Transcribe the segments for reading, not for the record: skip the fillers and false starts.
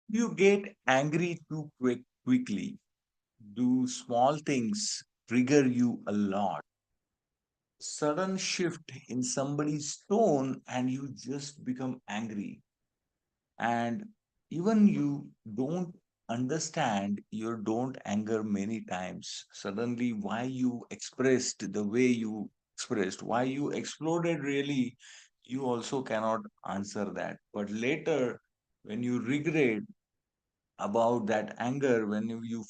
You get angry too quickly. Do small things trigger you a lot? Sudden shift in somebody's tone and you just become angry. And even you don't understand your don't anger many times. Suddenly, why you expressed the way you expressed, why you exploded really, you also cannot answer that. But later, when you regret about that anger, when you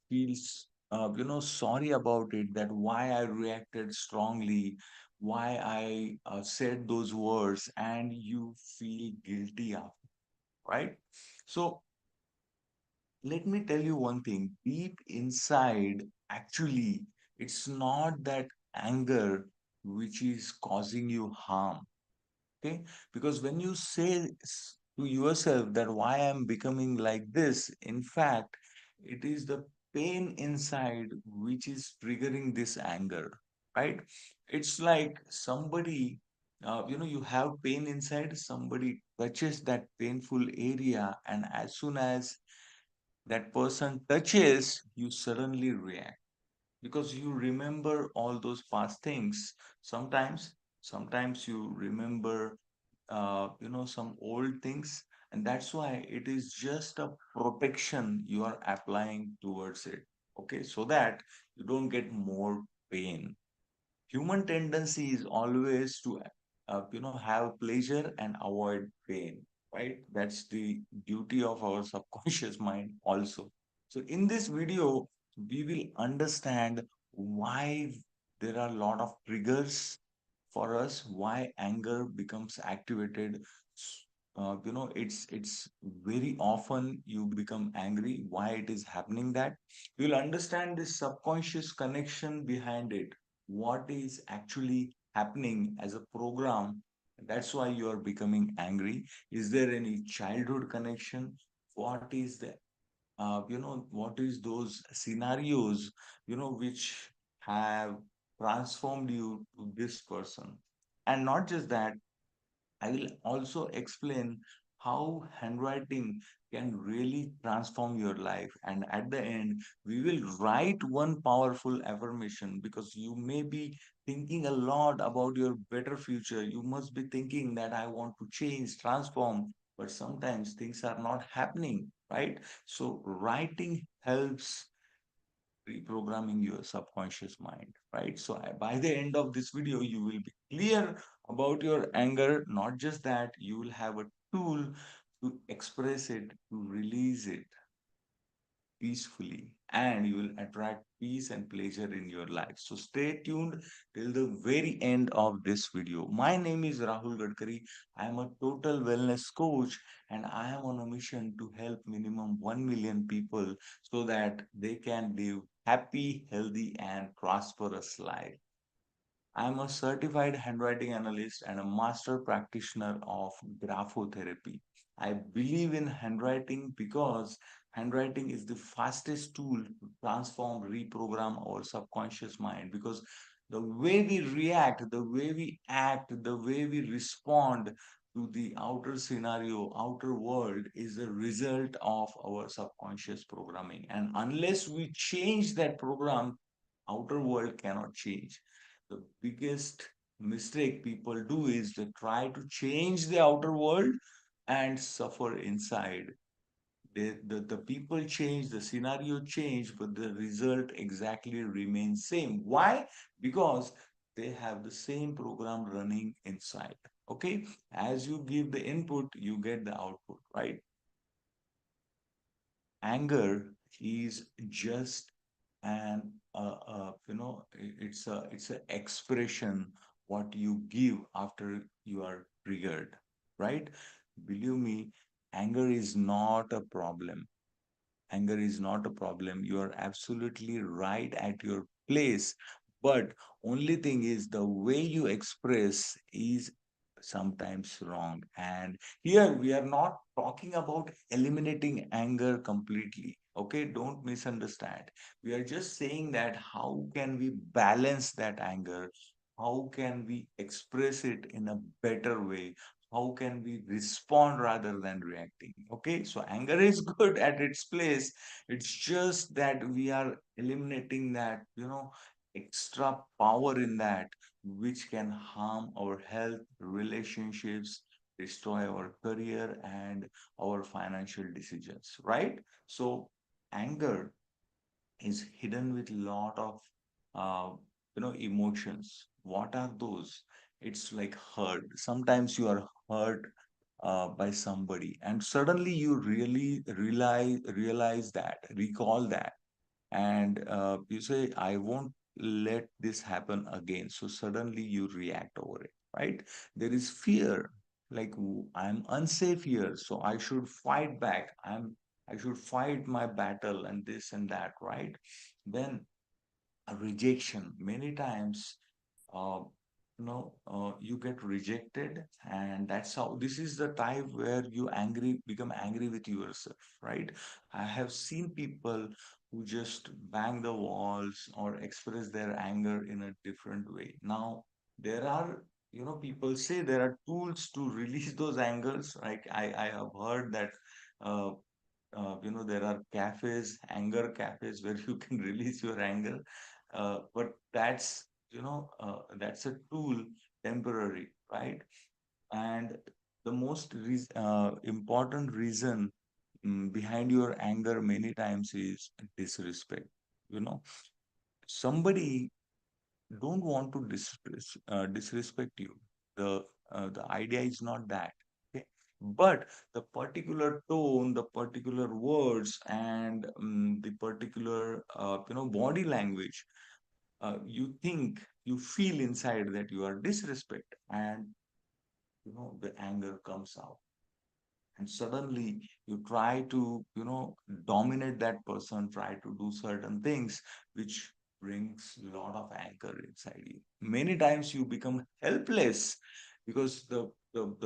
feel sorry about it, that why I reacted strongly, why I said those words, and you feel guilty after, right? So let me tell you one thing, deep inside, actually, it's not that anger which is causing you harm. Okay, because when you say to yourself that why I'm becoming like this, in fact, it is the pain inside which is triggering this anger, right? It's like somebody, you have pain inside, somebody touches that painful area, and as soon as that person touches, you suddenly react because you remember all those past things. Sometimes you remember some old things, and that's why it is just a protection you are applying towards it, okay, so that you don't get more pain. Human tendency is always to have pleasure and avoid pain, right? That's the duty of our subconscious mind also. So in this video we will understand why there are a lot of triggers for us, why anger becomes activated. It's very often you become angry, why it is happening, that you'll understand the subconscious connection behind it, what is actually happening as a program. That's why you are becoming angry. Is there any childhood connection? What is the what is those scenarios which have transformed you to this person? And not just that, I will also explain how handwriting can really transform your life. And at the end, we will write one powerful affirmation, because you may be thinking a lot about your better future. You must be thinking that I want to change, transform, but sometimes things are not happening, right? So writing helps reprogramming your subconscious mind, right? So by the end of this video, you will be clear about your anger. Not just that, you will have a tool to express it, to release it peacefully, and you will attract peace and pleasure in your life. So stay tuned till the very end of this video. My name is Rahul Gadkari. I am a total wellness coach, and I am on a mission to help minimum 1 million people so that they can live happy, healthy, and prosperous life. I am a certified handwriting analyst and a master practitioner of graphotherapy. I believe in handwriting because handwriting is the fastest tool to transform, reprogram our subconscious mind. Because the way we react, the way we act, the way we respond to the outer scenario, outer world is a result of our subconscious programming. And unless we change that program, outer world cannot change. The biggest mistake people do is they try to change the outer world and suffer inside. The people change, the scenario change, but the result exactly remains same. Why? Because they have the same program running inside. Okay, as you give the input, you get the output, right? Anger is just an it's a expression what you give after you are triggered, right? Believe me, anger is not a problem. Anger is not a problem. You are absolutely right at your place. But only thing is the way you express is sometimes wrong. And here we are not talking about eliminating anger completely. Okay, don't misunderstand. We are just saying that how can we balance that anger? How can we express it in a better way how can we respond rather than reacting. Okay, so anger is good at its place. It's just that we are eliminating that, extra power in that, which can harm our health, relationships, destroy our career and our financial decisions, right? So anger is hidden with a lot of uh, emotions. What are those? It's like hurt. Sometimes you are hurt by somebody, and suddenly you really realize that, recall that, and you say, I won't let this happen again. So suddenly you react over it, right? There is fear, like, I'm unsafe here, so I should fight back. I should fight my battle and this and that, right? Then a rejection. Many times, uh, you get rejected, and that's how, this is the time where you become angry with yourself, right? I have seen people who just bang the walls or express their anger in a different way. Now, there are, people say there are tools to release those angers. Like I have heard that uh, there are cafes, anger cafes, where you can release your anger. But that's a tool, temporary, right? And the most important reason behind your anger many times is disrespect. You know, somebody don't want to disrespect you. The idea is not that. Okay? But the particular tone, the particular words, and the particular body language, you feel inside that you are disrespect, and the anger comes out, and suddenly you try to dominate that person, try to do certain things which brings a lot of anger inside you. Many times you become helpless because the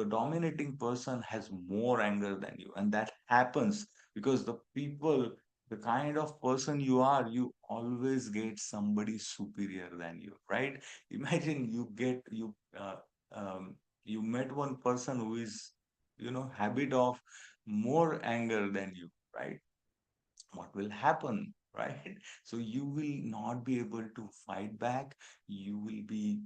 dominating person has more anger than you, and that happens because the kind of person you are, you always get somebody superior than you, right? Imagine um, you met one person who is habit of more anger than you, right? What will happen, right? So you will not be able to fight back. You will be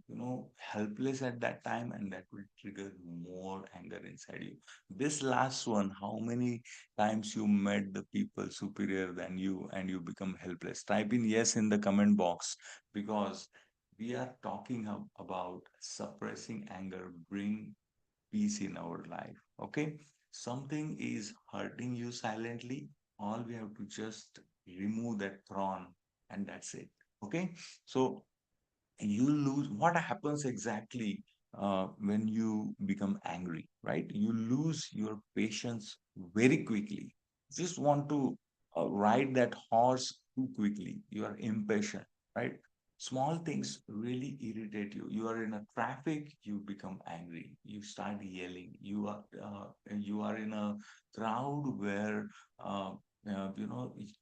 helpless at that time, and that will trigger more anger inside you. This last one, how many times you met the people superior than you and you become helpless? Type in yes in the comment box, because we are talking about suppressing anger bring peace in our life. Okay, something is hurting you silently. All we have to just remove that thorn, and that's it. Okay, so you lose. What happens exactly when you become angry, right? You lose your patience very quickly. Just want to ride that horse too quickly. You are impatient, right? Small things really irritate you. You are in a traffic, you become angry. You start yelling. You are in a crowd where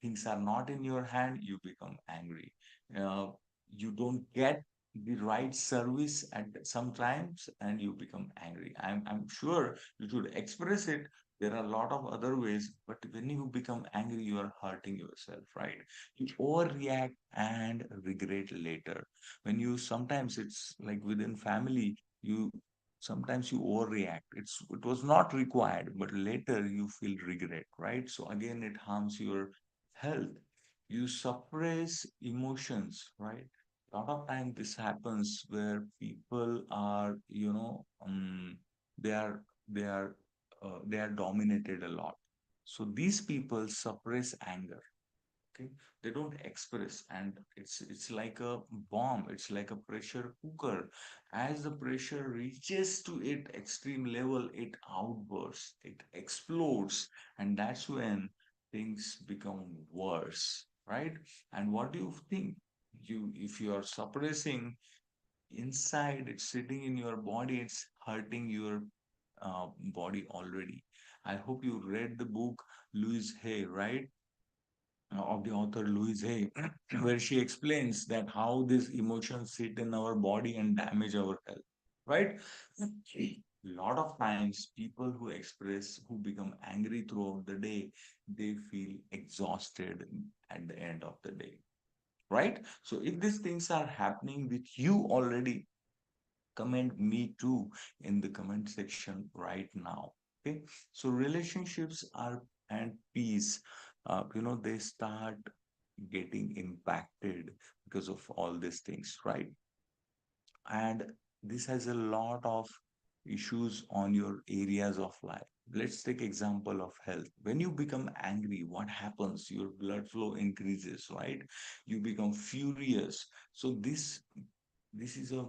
things are not in your hand. You become angry. Uh, you don't get the right service at some times, and you become angry. I'm sure you should express it. There are a lot of other ways, but when you become angry, you are hurting yourself, right? You overreact and regret later. When you sometimes it's like within family, you sometimes you overreact. It was not required, but later you feel regret, right? So again, it harms your health. You suppress emotions, right? A lot of time this happens where people are they are they are they are dominated a lot, so these people suppress anger. Okay, they don't express, and it's like a bomb, it's like a pressure cooker. As the pressure reaches to its extreme level, it outbursts, it explodes, and that's when things become worse, right? And what do you think? If you are suppressing inside, it's sitting in your body, it's hurting your body already. I hope you read the book Louise Hay, right? Of the author Louise Hay, where she explains that how these emotions sit in our body and damage our health, right? lot of times people who become angry throughout the day, they feel exhausted at the end of the day, right? So if these things are happening with you already, comment me too in the comment section right now. Okay, so relationships are and peace, they start getting impacted because of all these things, right? And this has a lot of issues on your areas of life. Let's take example of health. When you become angry, what happens? Your blood flow increases, right? You become furious. So this is a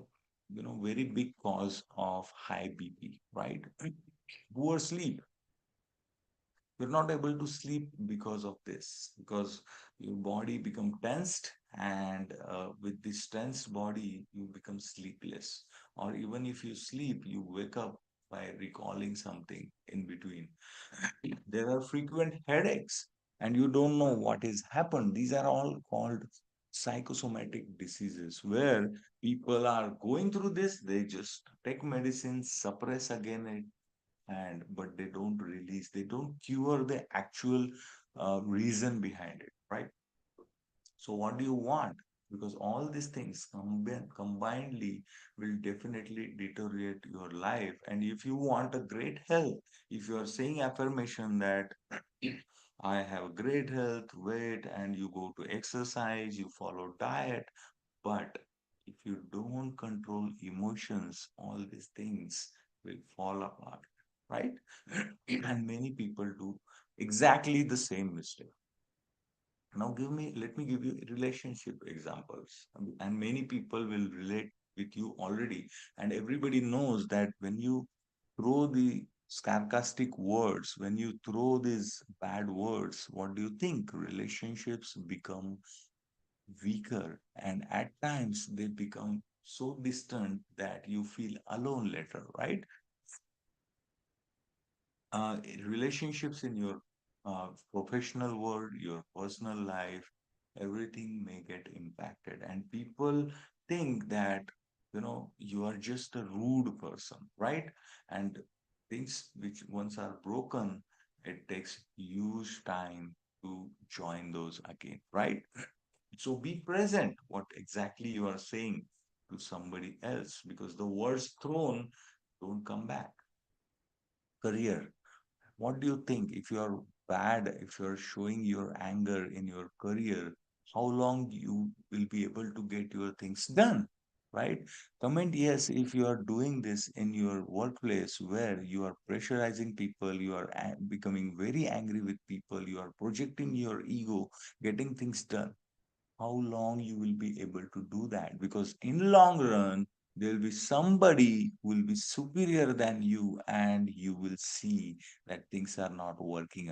very big cause of high BP, right? Poor sleep. You're not able to sleep because of this, because your body become tensed, and with this tensed body you become sleepless, or even if you sleep you wake up by recalling something in between. There are frequent headaches and you don't know what has happened. These are all called psychosomatic diseases, where people are going through this, they just take medicine, suppress again, and but they don't release, they don't cure the actual reason behind it, right? So what do you want? Because all these things combinedly will definitely deteriorate your life. And if you want a great health, if you are saying affirmation that I have great health, wait, and you go to exercise, you follow diet, but if you don't control emotions, all these things will fall apart, right? And many people do exactly the same mistake. Now let me give you relationship examples. And many people will relate with you already. And everybody knows that when you throw the sarcastic words, when you throw these bad words, what do you think? Relationships become weaker, and at times they become so distant that you feel alone later, right? Relationships in your professional world, your personal life, everything may get impacted. And people think that, you are just a rude person, right? And things which once are broken, it takes huge time to join those again, right? So be present what exactly you are saying to somebody else, because the words thrown don't come back. Career. What do you think? If you are bad, if you are showing your anger in your career, how long you will be able to get your things done? Right? Comment yes if you are doing this in your workplace where you are pressurizing people, you are becoming very angry with people, you are projecting your ego, getting things done. How long you will be able to do that? Because in long run there will be somebody who will be superior than you, and you will see that things are not working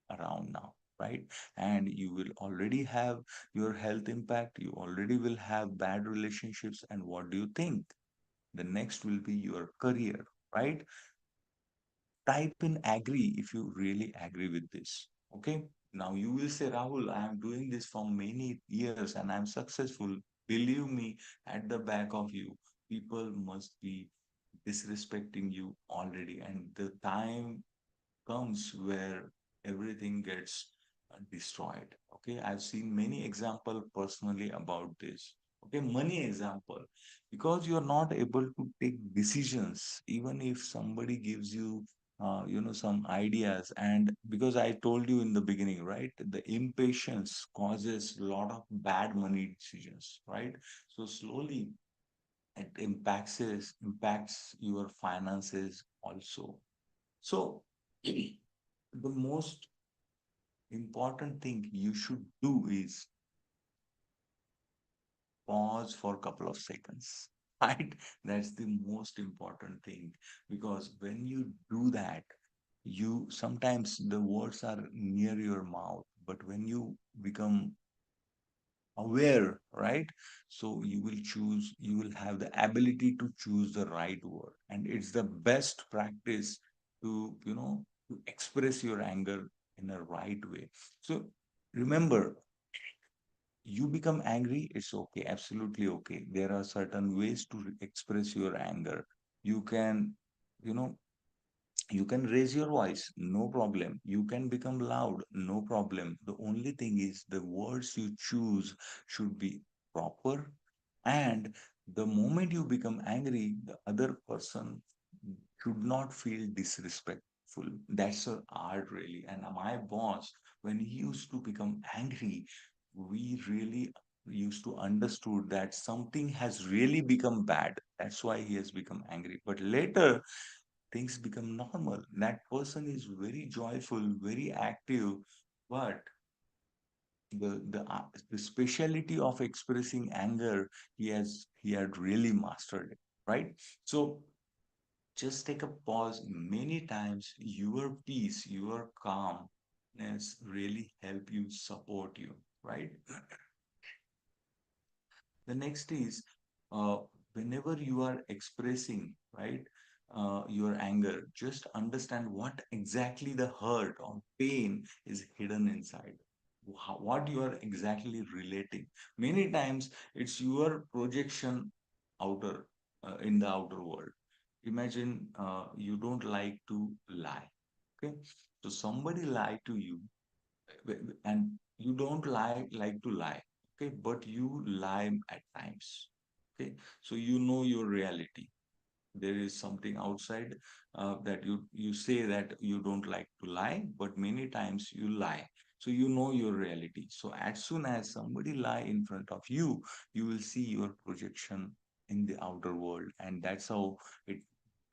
around now, right? And you will already have your health impact, you already will have bad relationships, and what do you think? The next will be your career, right? Type in agree if you really agree with this. Okay. Now you will say, Rahul, I am doing this for many years and I'm successful. Believe me, at the back of you, people must be disrespecting you already. And the time comes where everything gets destroyed. Okay, I've seen many example personally about this. Okay, money example, because you are not able to take decisions, even if somebody gives you, some ideas. And because I told you in the beginning, right, the impatience causes a lot of bad money decisions, right? So slowly it impacts your finances also. So the most important thing you should do is pause for a couple of seconds, right? That's the most important thing, because when you do that, you sometimes the words are near your mouth, but when you become aware, right? So you will have the ability to choose the right word. And it's the best practice to express your anger in a right way. So remember, you become angry, it's okay, absolutely okay. There are certain ways to express your anger. You can you know, you can raise your voice, no problem. You can become loud, no problem. The only thing is the words you choose should be proper. And the moment you become angry, the other person should not feel disrespectful. That's a art, really. And my boss, when he used to become angry, we really used to understood that something has really become bad. That's why he has become angry. But later things become normal. That person is very joyful, very active, but the speciality of expressing anger, he had really mastered it, right? So just take a pause. Many times your peace, your calmness really help you, support you, right? The next is, uh, whenever you are expressing, right, your anger, just understand what exactly the hurt or pain is hidden inside. What you are exactly relating. Many times it's your projection outer, in the outer world. Imagine you don't like to lie. Okay, so somebody lied to you, and you don't like to lie. Okay, but you lie at times. Okay, so you know your reality. There is something outside, that you say that you don't like to lie, but many times you lie. So you know your reality. So as soon as somebody lie in front of you, you will see your projection in the outer world, and that's how it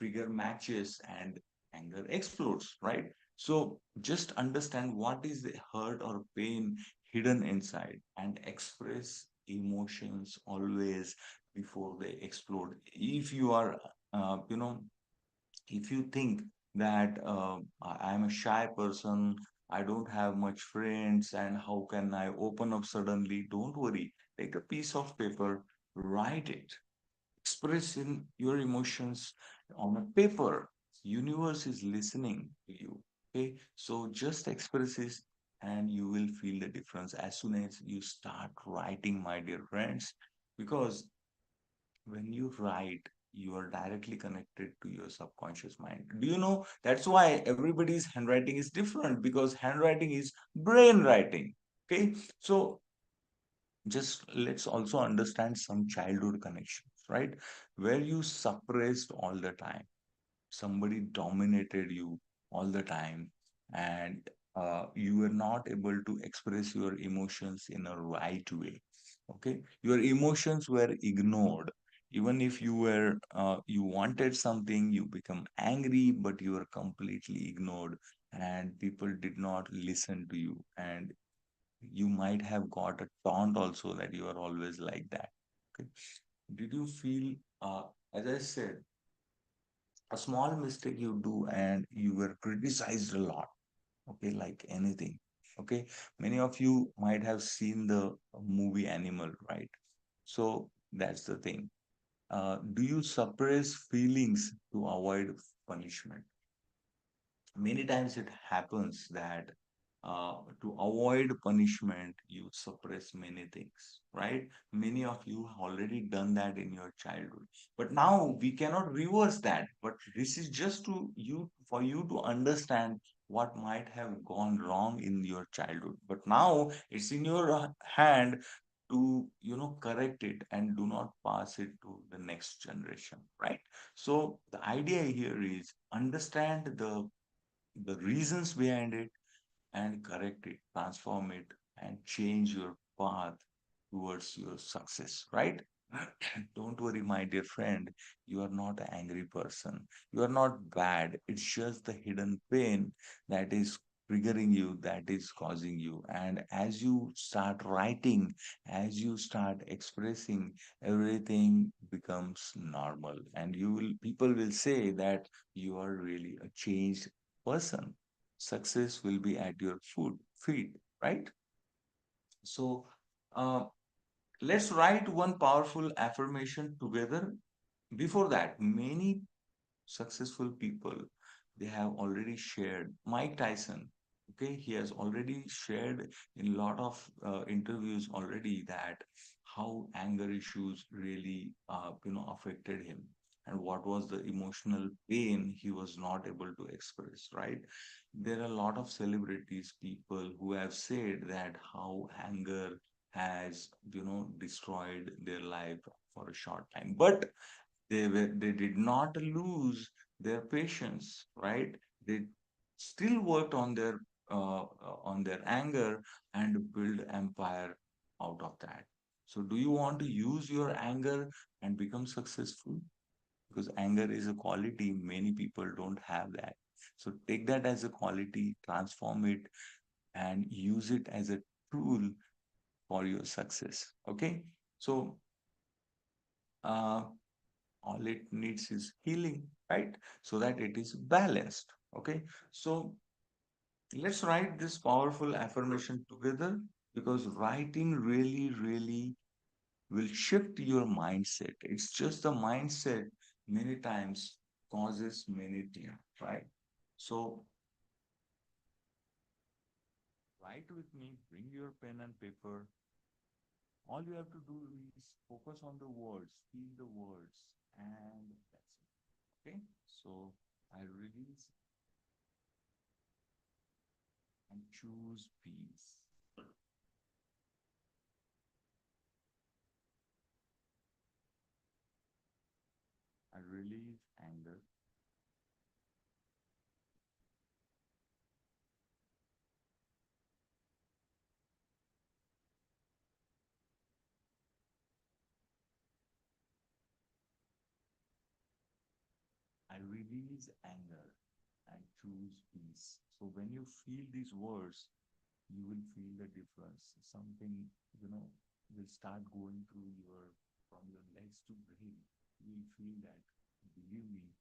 trigger matches and anger explodes, right? So just understand what is the hurt or pain hidden inside, and express emotions always before they explode. If you are, you know, if you think that I am a shy person, I don't have much friends, and how can I open up suddenly? Don't worry. Take a piece of paper, write it, express in your emotions on a paper. Universe is listening to you. Okay, so just express this, and you will feel the difference as soon as you start writing, my dear friends, because when you write, you are directly connected to your subconscious mind. Do you know that's why everybody's handwriting is different? Because handwriting is brain writing. Okay, so just let's also understand some childhood connections, right? Where you suppressed all the time, somebody dominated you all the time, and you were not able to express your emotions in a right way. Okay, your emotions were ignored. Even if you were, you wanted something, you become angry, but you were completely ignored, and people did not listen to you, and you might have got a taunt also that you are always like that. Okay, did you feel, as I said, a small mistake you do and you were criticized a lot? Okay, like anything. Okay, many of you might have seen the movie Animal, right? So that's the thing. Do you suppress feelings to avoid punishment? Many times it happens that, to avoid punishment, you suppress many things, right? Many of you have already done that in your childhood, but now we cannot reverse that. But this is just to you, for you to understand what might have gone wrong in your childhood. But now it's in your hand to, you know, correct it and do not pass it to the next generation, right? So the idea here is understand the reasons behind it, and correct it, transform it, and change your path towards your success, right? Don't worry, my dear friend. You are not an angry person. You are not bad. It's just the hidden pain that is triggering you, that is causing you. And as you start writing, as you start expressing, everything becomes normal. And people will say that you are really a changed person. Success will be at your feet, right? So, uh, let's write one powerful affirmation together. Before that, many successful people, they have already shared. Mike Tyson, okay, he has already shared in a lot of interviews already that how anger issues really, affected him. and what was the emotional pain he was not able to express, right? There are a lot of celebrities, people who have said that how anger has, destroyed their life for a short time. But they did not lose their patience, right? They still worked on their anger and build empire out of that. So do you want to use your anger and become successful? Because anger is a quality, many people don't have that. So take that as a quality, transform it, and use it as a tool for your success. Okay. So uh, all it needs is healing, right? So that it is balanced. Okay. So let's write this powerful affirmation together, because writing really, really will shift your mindset. It's just the mindset many times causes many things, right? So write with me, bring your pen and paper. All you have to do is focus on the words, feel the words, and that's it. Okay? So I release and choose peace. I release anger. I release anger and choose peace. So when you feel these words, you will feel the difference. Something, you know, will start going through from your legs to brain. You will feel that, believe me.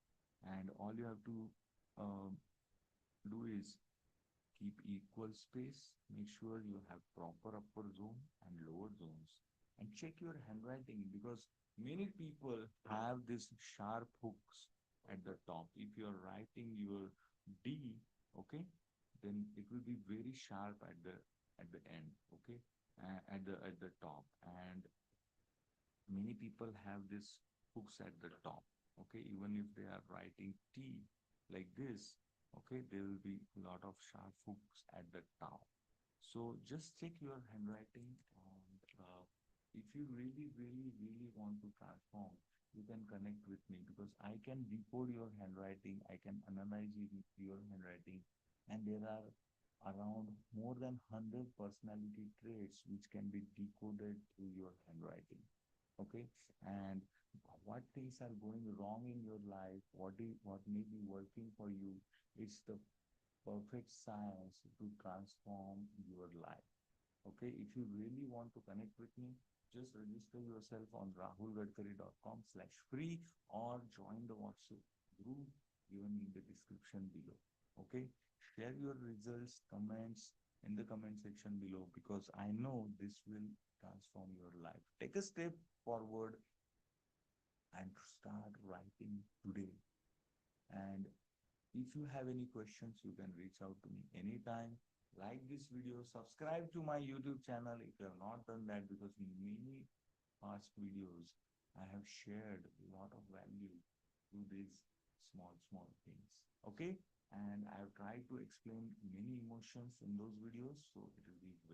And all you have to um, do is keep equal space. Make sure you have proper upper zone and lower zones. And check your handwriting, because many people have these sharp hooks at the top. If you're writing your D, okay, then it will be very sharp at the end, okay, at the top. And many people have this hooks at the top, okay, even if they are writing T like this, okay, there will be a lot of sharp hooks at the top. So just check your handwriting, and if you really, really, really want to transform, you can connect with me, because I can decode your handwriting, I can analyze your handwriting, and there are around more than 100 personality traits which can be decoded through your handwriting. Okay, and what things are going wrong in your life, what may be working for you, it's the perfect science to transform your life. Okay, if you really want to connect with me, just register yourself on rahulgadkari.com/free, or join the WhatsApp group given in the description below. Okay, share your results, comments in the comment section below, because I know this will transform your life. Take a step forward and start writing today. And if you have any questions, you can reach out to me anytime. Like this video, subscribe to my YouTube channel if you have not done that, because in many past videos, I have shared a lot of value through these small, small things. Okay? And I have tried to explain many emotions in those videos, so it will be very